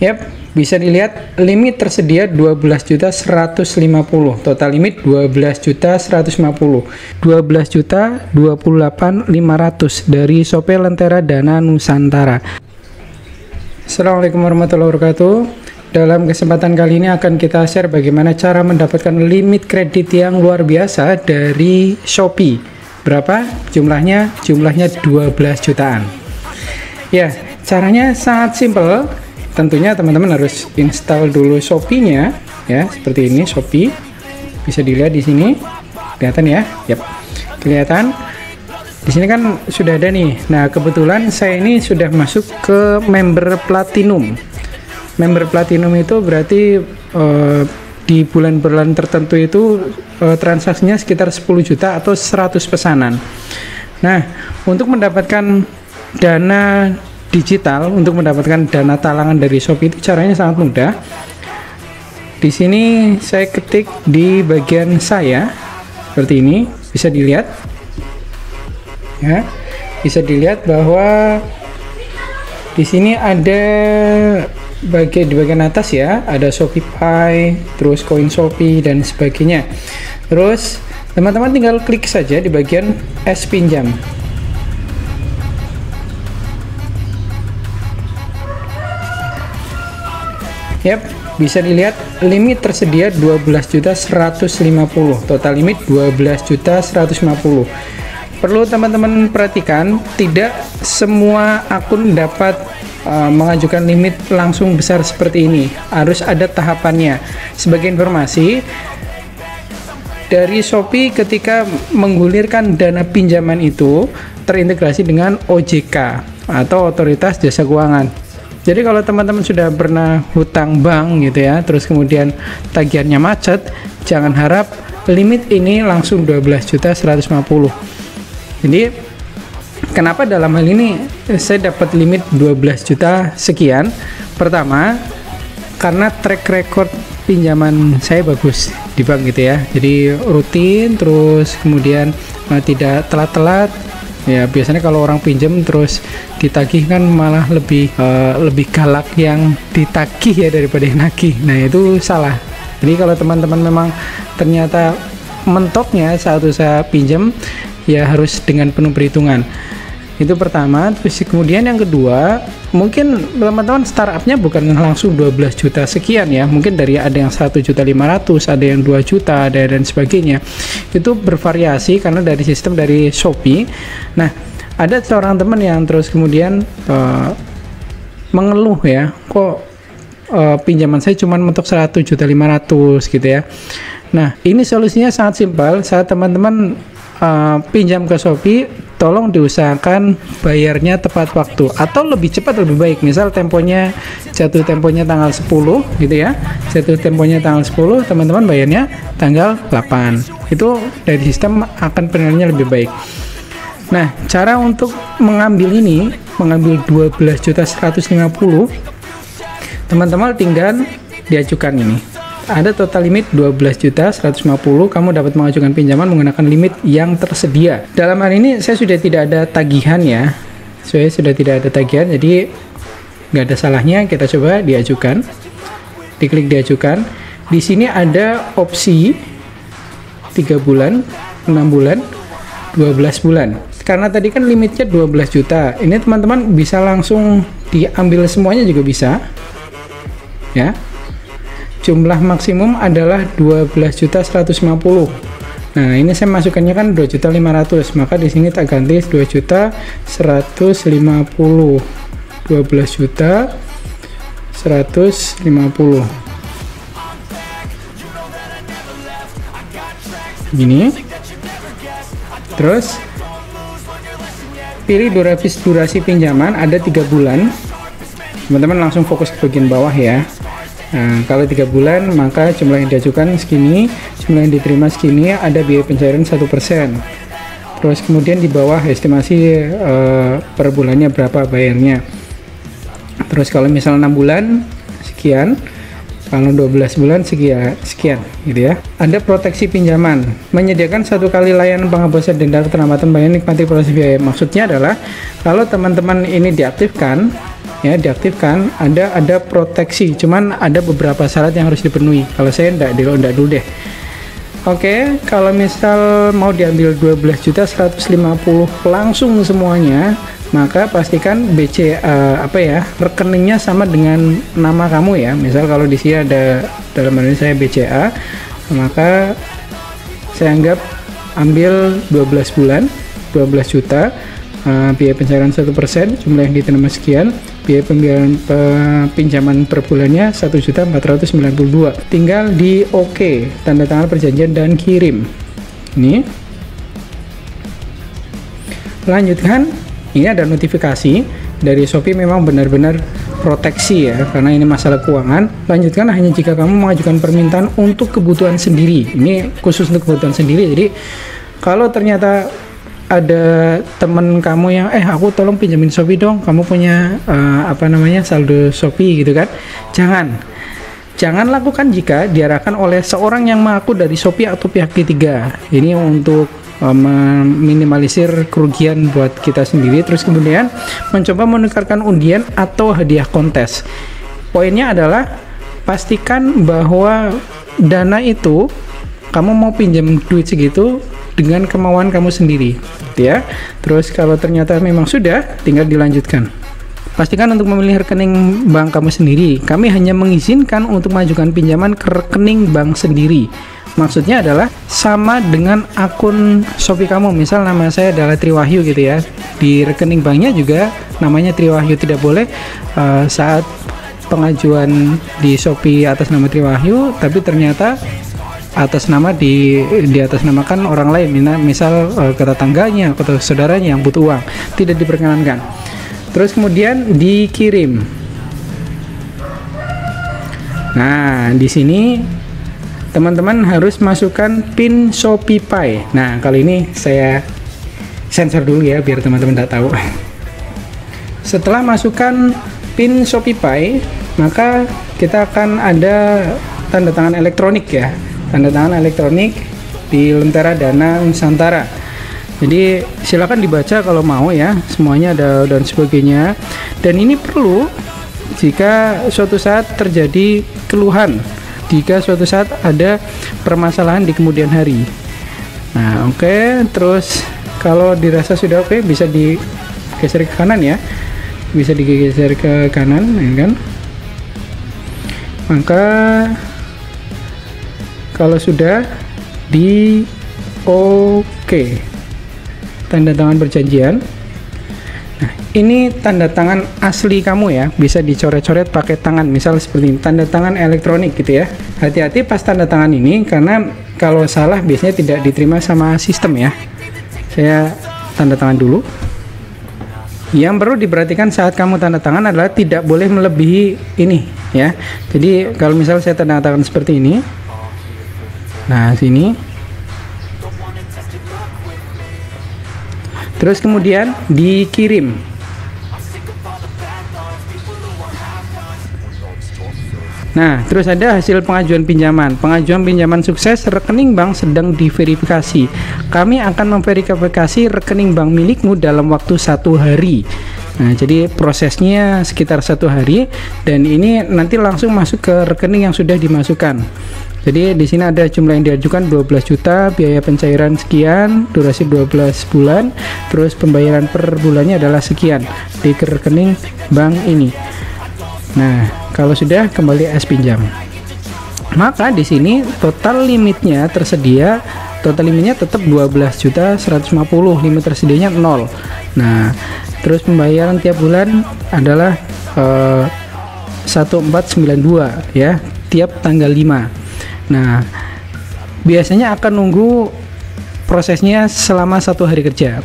Yap, bisa dilihat limit tersedia 12.150.000, total limit 12.150.000, 12.028.500 dari Shopee Lentera Dana Nusantara. Assalamualaikum warahmatullahi wabarakatuh. Dalam kesempatan kali ini akan kita share bagaimana cara mendapatkan limit kredit yang luar biasa dari Shopee. Berapa jumlahnya? Jumlahnya 12 jutaan. Ya, caranya sangat simpel. Tentunya teman-teman harus install dulu Shopee-nya, ya, seperti ini Shopee. Bisa dilihat di sini, kelihatan ya? Yap, kelihatan. Di sini kan sudah ada nih. Nah, kebetulan saya ini sudah masuk ke member platinum. Member platinum itu berarti di bulan-bulan tertentu itu transaksinya sekitar 10 juta atau 100 pesanan. Nah, untuk mendapatkan dana digital, untuk mendapatkan dana talangan dari Shopee itu caranya sangat mudah. Di sini saya ketik di bagian saya seperti ini, bisa dilihat ya, bisa dilihat bahwa di sini ada di bagian atas ya, ada Shopify, terus koin Shopee dan sebagainya. Terus teman-teman tinggal klik saja di bagian S pinjam. Yap, bisa dilihat limit tersedia 12.150.000, total limit 12.150.000. Perlu teman-teman perhatikan, tidak semua akun dapat mengajukan limit langsung besar seperti ini. Harus ada tahapannya. Sebagai informasi, dari Shopee ketika menggulirkan dana pinjaman itu terintegrasi dengan OJK atau Otoritas Jasa Keuangan. Jadi kalau teman-teman sudah pernah hutang bank gitu ya, terus kemudian tagihannya macet, jangan harap limit ini langsung 12.150.000. Jadi kenapa dalam hal ini saya dapat limit 12 juta sekian? Pertama, karena track record pinjaman saya bagus di bank gitu ya. Jadi rutin, terus kemudian tidak telat-telat. Ya, biasanya kalau orang pinjam terus ditagih kan malah lebih galak yang ditagih ya daripada yang nagih. Nah, itu salah. Jadi kalau teman-teman memang ternyata mentoknya saat usaha pinjam, ya harus dengan penuh perhitungan. Itu pertama. Terus kemudian yang kedua, mungkin teman-teman startupnya bukan langsung 12 juta sekian ya, mungkin dari ada yang 1.500.000, ada yang 2 juta, ada dan sebagainya. Itu bervariasi karena dari sistem dari Shopee. Nah, ada seorang teman yang terus kemudian mengeluh ya, kok pinjaman saya cuma mentok 1.500.000 gitu ya. Nah, ini solusinya sangat simpel. Saat teman-teman pinjam ke Shopee, tolong diusahakan bayarnya tepat waktu atau lebih cepat lebih baik. Misal temponya jatuh temponya tanggal 10 gitu ya, jatuh temponya tanggal 10, teman-teman bayarnya tanggal 8. Itu dari sistem akan penilaiannya lebih baik. Nah, cara untuk mengambil ini, mengambil 12.150.000, teman-teman tinggal diajukan ini. Ada total limit 12.150.000, kamu dapat mengajukan pinjaman menggunakan limit yang tersedia. Dalam hal ini saya sudah tidak ada tagihan ya, saya sudah tidak ada tagihan, jadi nggak ada salahnya kita coba diajukan. Diklik diajukan. Di sini ada opsi 3 bulan, 6 bulan, 12 bulan. Karena tadi kan limitnya 12 juta, ini teman-teman bisa langsung diambil semuanya juga bisa ya. Jumlah maksimum adalah 12.150.000. Nah, ini saya masukkannya kan 2.500.000, maka di sini tak ganti 2.150.000. 12.150.000. Gini. Terus pilih durasi pinjaman, ada 3 bulan. Teman-teman langsung fokus ke bagian bawah ya. Nah, kalau 3 bulan maka jumlah yang diajukan segini, jumlah yang diterima segini, ada biaya pencairan 1%. Terus kemudian di bawah estimasi per bulannya berapa bayarnya. Terus kalau misalnya 6 bulan sekian, kalau 12 bulan sekian gitu ya. Ada proteksi pinjaman, menyediakan 1 kali layanan penghapusan denda keterlambatan bayar, nikmati proses biaya. Maksudnya adalah kalau teman-teman ini diaktifkan, ya diaktifkan, ada proteksi, cuman ada beberapa syarat yang harus dipenuhi. Kalau saya enggak dulu deh. Oke, kalau misal mau diambil 12.150 langsung semuanya, maka pastikan rekeningnya sama dengan nama kamu ya. Misal kalau di sini ada, dalam hal ini saya BCA, maka saya anggap ambil 12 bulan, 12 juta, biaya pencairan 1%, jumlah yang diterima sekian, biaya pinjaman per bulannya 1.492. Tinggal di OK, tanda tangan perjanjian dan kirim. Ini lanjutkan. Ini ada notifikasi dari Shopee, memang benar-benar proteksi ya, karena ini masalah keuangan. Lanjutkan hanya jika kamu mengajukan permintaan untuk kebutuhan sendiri. Ini khusus untuk kebutuhan sendiri. Jadi kalau ternyata ada temen kamu yang aku tolong pinjamin Shopee dong, kamu punya saldo Shopee gitu kan, jangan lakukan jika diarahkan oleh seorang yang mengaku dari Shopee atau pihak ketiga. Ini untuk meminimalisir kerugian buat kita sendiri. Terus kemudian mencoba menukarkan undian atau hadiah kontes. Poinnya adalah pastikan bahwa dana itu kamu mau pinjam duit segitu dengan kemauan kamu sendiri ya. Terus kalau ternyata memang sudah, tinggal dilanjutkan. Pastikan untuk memilih rekening bank kamu sendiri. Kami hanya mengizinkan untuk mengajukan pinjaman ke rekening bank sendiri. Maksudnya adalah sama dengan akun Shopee kamu. Misal nama saya adalah Triwahyu gitu ya, di rekening banknya juga namanya Triwahyu. Tidak boleh saat pengajuan di Shopee atas nama Triwahyu, tapi ternyata atas nama di atas namakan orang lain, misal ke tetangganya atau saudaranya yang butuh uang. Tidak diperkenankan. Terus kemudian dikirim. Nah, di sini teman-teman harus masukkan PIN ShopeePay. Nah, kali ini saya sensor dulu ya, biar teman-teman tidak tahu. Setelah masukkan PIN ShopeePay, maka kita akan ada tanda tangan elektronik ya. Tanda tangan elektronik di Lentera Dana Nusantara. Jadi silakan dibaca kalau mau ya, semuanya ada dan sebagainya. Dan ini perlu jika suatu saat terjadi keluhan, jika suatu saat ada permasalahan di kemudian hari. Nah, oke. Terus kalau dirasa sudah oke, bisa digeser ke kanan ya, bisa digeser ke kanan ya kan. Maka kalau sudah di oke, tanda tangan perjanjian. Nah, ini tanda tangan asli kamu ya, bisa dicoret-coret pakai tangan, misal seperti ini, tanda tangan elektronik gitu ya. Hati-hati pas tanda tangan ini, karena kalau salah biasanya tidak diterima sama sistem ya. Saya tanda tangan dulu. Yang perlu diperhatikan saat kamu tanda tangan adalah tidak boleh melebihi ini ya. Jadi kalau misal saya tanda tangan seperti ini, nah sini, terus kemudian dikirim. Nah, terus ada hasil pengajuan pinjaman. Pengajuan pinjaman sukses, rekening bank sedang diverifikasi. Kami akan memverifikasi rekening bank milikmu dalam waktu 1 hari. Nah, jadi prosesnya sekitar 1 hari, dan ini nanti langsung masuk ke rekening yang sudah dimasukkan. Jadi di sini ada jumlah yang diajukan 12 juta, biaya pencairan sekian, durasi 12 bulan, terus pembayaran per bulannya adalah sekian di rekening bank ini. Nah, kalau sudah kembali as pinjam. Maka di sini total limitnya tersedia, total limitnya tetap 12.150, limit tersedianya 0. Nah, terus pembayaran tiap bulan adalah 1492 ya, tiap tanggal 5. Nah, biasanya akan nunggu prosesnya selama 1 hari kerja.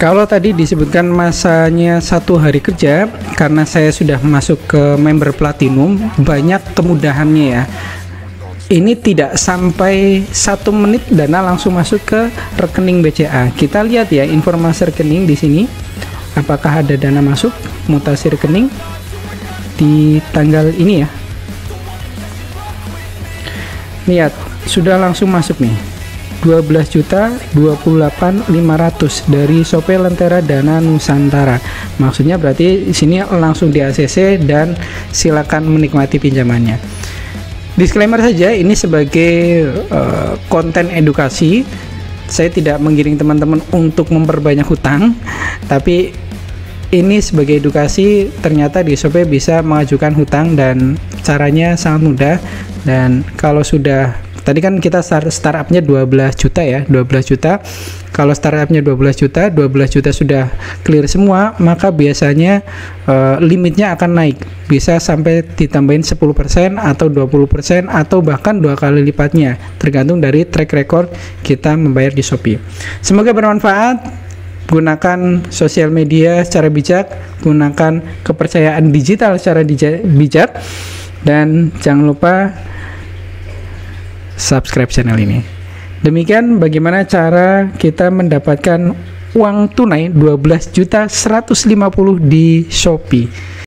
Kalau tadi disebutkan masanya 1 hari kerja, karena saya sudah masuk ke member platinum, banyak kemudahannya ya. Ini tidak sampai 1 menit dana langsung masuk ke rekening BCA. Kita lihat ya informasi rekening di sini. Apakah ada dana masuk, mutasi rekening di tanggal ini ya. Lihat, sudah langsung masuk nih. 12 juta 28.500 dari Shopee Lentera Dana Nusantara. Maksudnya berarti di sini langsung di ACC dan silakan menikmati pinjamannya. Disclaimer saja, ini sebagai konten edukasi. Saya tidak menggiring teman-teman untuk memperbanyak hutang, tapi ini sebagai edukasi. Ternyata di Shopee bisa mengajukan hutang dan caranya sangat mudah. Dan kalau sudah, tadi kan kita startupnya 12 juta ya, 12 juta. Kalau startupnya 12 juta sudah clear semua, maka biasanya limitnya akan naik, bisa sampai ditambahin 10% atau 20% atau bahkan 2 kali lipatnya, tergantung dari track record kita membayar di Shopee. Semoga bermanfaat. Gunakan sosial media secara bijak, gunakan kepercayaan digital secara bijak, dan jangan lupa subscribe channel ini. Demikian bagaimana cara kita mendapatkan uang tunai 12.150.000 di Shopee.